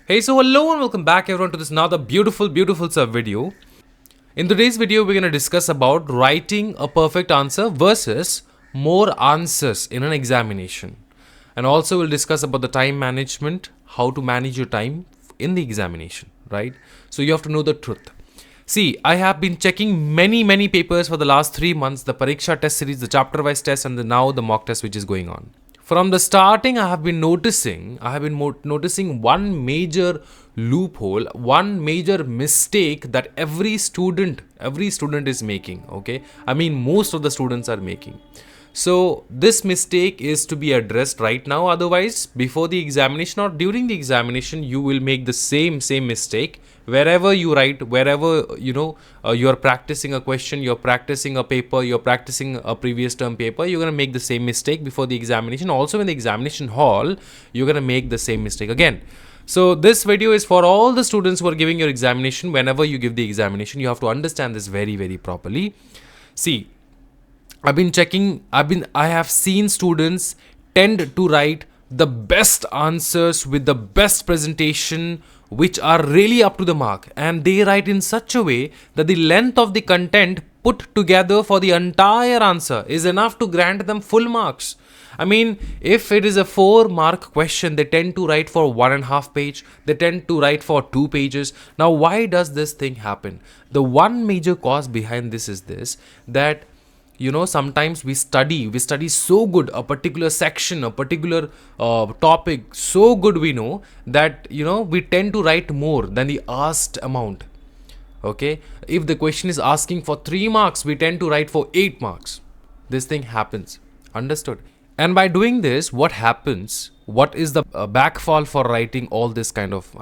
Hey, so hello and welcome back everyone to this another beautiful video. In today's video, we're going to discuss about writing a perfect answer versus more answers in an examination. And also we'll discuss about the time management, how to manage your time in the examination, right? So you have to know the truth. See, I have been checking many papers for the last 3 months, the Pariksha test series, the chapter wise test and now the mock test which is going on. From the starting, I have been noticing one major loophole, one major mistake that every student is making. Okay, I mean most of the students are making. So this mistake is to be addressed right now. Otherwise, before the examination or during the examination, you will make the same mistake. Wherever you write, wherever you're practicing a question, you're practicing a paper, you're practicing a previous term paper, you're gonna make the same mistake before the examination. Also in the examination hall, you're gonna make the same mistake again. So this video is for all the students who are giving your examination. Whenever you give the examination, you have to understand this very properly. See, I have seen students tend to write the best answers with the best presentation, which are really up to the mark, and they write in such a way that the length of the content put together for the entire answer is enough to grant them full marks. I mean, if it is a 4-mark question, they tend to write for 1.5 page, they tend to write for 2 pages. Now, why does this thing happen? The one major cause behind this is this, that sometimes we study so good a particular section, a particular topic so good, we know that we tend to write more than the asked amount. Okay, if the question is asking for 3 marks, we tend to write for 8 marks. This thing happens. Understood? And by doing this, what happens? What is the backfall for writing all this kind of,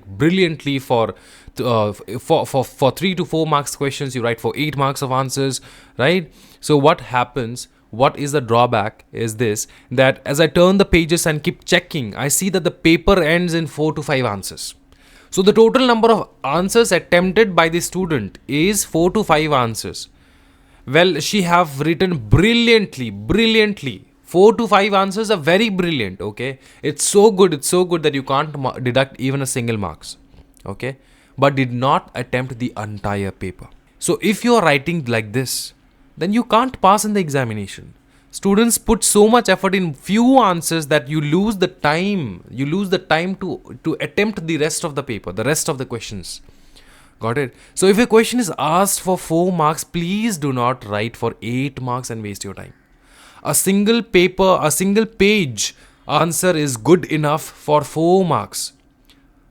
brilliantly for 3 to 4 marks questions, you write for 8 marks of answers, right? So what happens? What is the drawback is this, that as I turn the pages and keep checking, I see that the paper ends in 4 to 5 answers. So the total number of answers attempted by the student is 4 to 5 answers. Well, she have written brilliantly. 4 to 5 answers are very brilliant, okay? It's so good that you can't deduct even a single marks, okay? But did not attempt the entire paper. So if you are writing like this, then you can't pass in the examination. Students put so much effort in few answers that you lose the time. You lose the time to attempt the rest of the paper, the rest of the questions. Got it? So if a question is asked for 4 marks, please do not write for 8 marks and waste your time. A single page answer is good enough for 4 marks.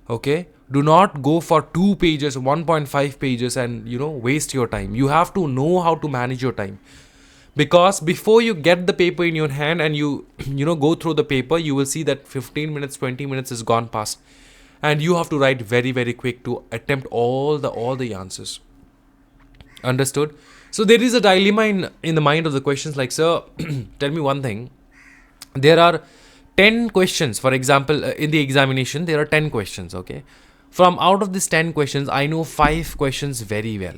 Okay? Do not go for 2 pages, 1.5 pages and waste your time. You have to know how to manage your time. Because before you get the paper in your hand and you go through the paper, you will see that 15 minutes, 20 minutes is gone past. And you have to write very quick to attempt all the answers. Understood? So there is a dilemma in the mind of the questions like, sir, tell me one thing. There are 10 questions, for example, in the examination, there are 10 questions, okay? From out of these 10 questions, I know 5 questions very well.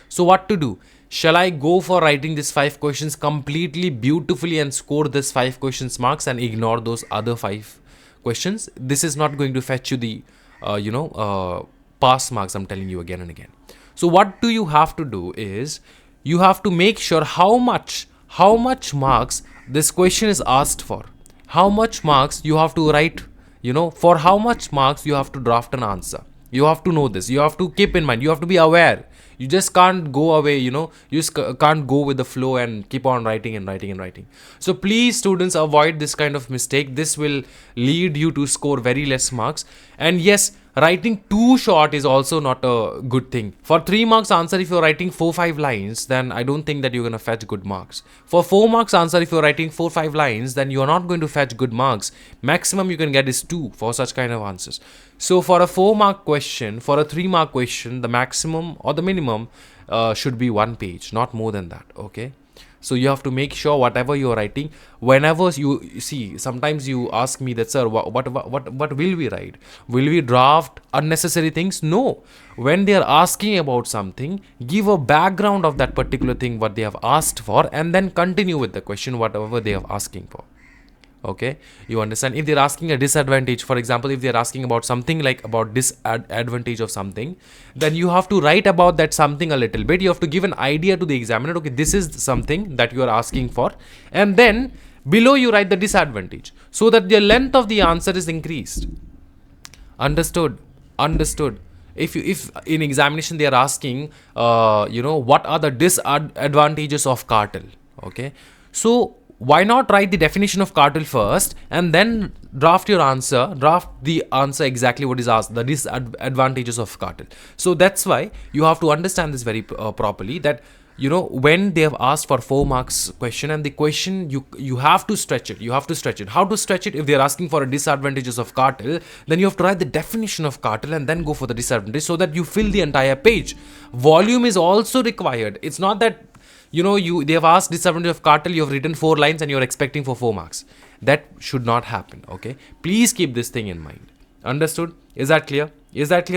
So what to do? Shall I go for writing these 5 questions completely beautifully and score this 5 questions marks and ignore those other 5 questions? This is not going to fetch you the, pass marks, I'm telling you again and again. So what do you have to do is, you have to make sure how much marks this question is asked for. How much marks you have to write, for how much marks you have to draft an answer. You have to know this. You have to keep in mind. You have to be aware. You just can't go away, you just can't go with the flow and keep on writing. So please, students, avoid this kind of mistake. This will lead you to score very less marks. And yes, writing too short is also not a good thing. For 3 marks answer, if you're writing 4-5 lines, then I don't think that you're going to fetch good marks. For 4 marks answer, if you're writing 4-5 lines, then you're not going to fetch good marks. Maximum you can get is 2 for such kind of answers. So for a 4-mark question, for a 3-mark question, the maximum or the minimum should be 1 page, not more than that, okay? So you have to make sure whatever you're writing, whenever you see, sometimes you ask me that, sir, what will we write? Will we draft unnecessary things? No. When they are asking about something, give a background of that particular thing, what they have asked for, and then continue with the question, whatever they are asking for. Okay, you understand? If they're asking a disadvantage, for example, if they're asking about something like about disadvantage of something, then you have to write about that something a little bit. You have to give an idea to the examiner. Okay, this is something that you are asking for, and then below you write the disadvantage, so that the length of the answer is increased. Understood? Understood? If in examination they are asking, what are the disadvantages of cartel? Okay, so why not write the definition of cartel first and then draft the answer exactly what is asked, the disadvantages of cartel. So that's why you have to understand this very properly, that when they have asked for 4 marks question, and the question you have to stretch it. How to stretch it? If they are asking for a disadvantages of cartel, then you have to write the definition of cartel and then go for the disadvantage, so that you fill the entire page. Volume is also required. It's not that they have asked disadvantage of cartel, you have written 4 lines and you're expecting for 4 marks. That should not happen. Okay, please keep this thing in mind. Understood? Is that clear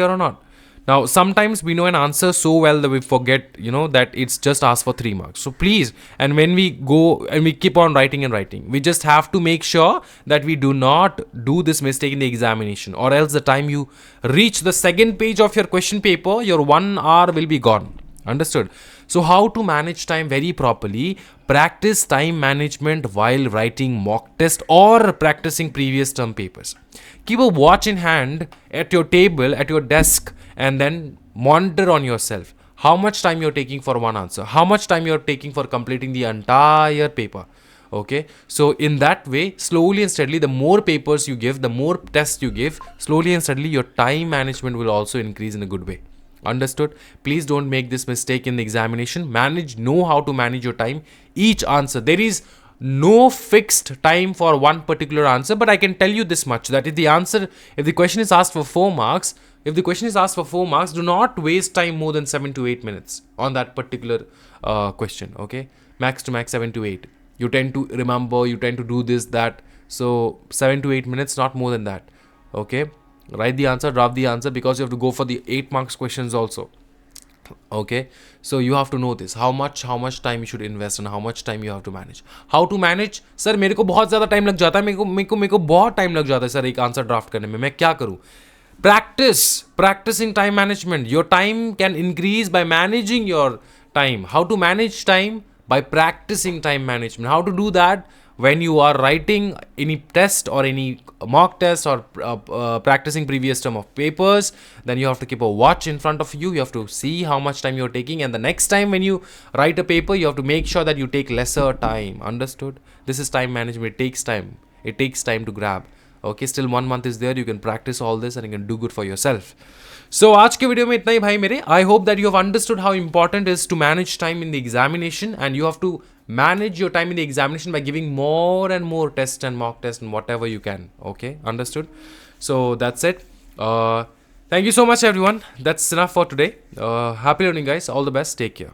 or not? Now, sometimes we know an answer so well that we forget, that it's just asked for 3 marks. So please, and when we go and we keep on writing, we just have to make sure that we do not do this mistake in the examination, or else the time you reach the second page of your question paper, your 1 hour will be gone. Understood? So how to manage time very properly? Practice time management while writing mock test or practicing previous term papers. Keep a watch in hand at your table, at your desk, and then monitor on yourself how much time you're taking for one answer, how much time you're taking for completing the entire paper. Okay, so in that way, slowly and steadily, the more papers you give, the more tests you give, slowly and steadily your time management will also increase in a good way. Understood? Please don't make this mistake in the examination. Know how to manage your time. Each answer, there is no fixed time for one particular answer, but I can tell you this much, that if the question is asked for 4 marks, do not waste time more than 7 to 8 minutes on that particular question. Okay, max to max 7 to 8. You tend to remember, you tend to do this, that. So 7 to 8 minutes, not more than that. Okay, write the answer, draft the answer, because you have to go for the 8 marks questions also. Okay, so you have to know this, how much time you should invest and how much time you have to manage. How to manage? Sir, मेरे को बहुत ज़्यादा time लग जाता है, मेरे को बहुत टाइम लग जाता है सर एक आंसर ड्राफ्ट करने में, मैं क्या करूँ? Practicing time management. Your time can increase by managing your time. How to manage time? By practicing time management. How to do that? When you are writing any test or any mock test, or practicing previous term of papers, then you have to keep a watch in front of you. You have to see how much time you're taking, and the next time when you write a paper, you have to make sure that you take lesser time. Understood? This is time management. It takes time to grab. Okay, still 1 month is there. You can practice all this and you can do good for yourself. So आज के video में इतना ही भाई मेरे. I hope that you have understood how important it is to manage time in the examination, and you have to manage your time in the examination by giving more and more tests and mock tests and whatever you can. Okay, understood? So that's it. Thank you so much everyone. That's enough for today. Happy learning guys. All the best. Take care.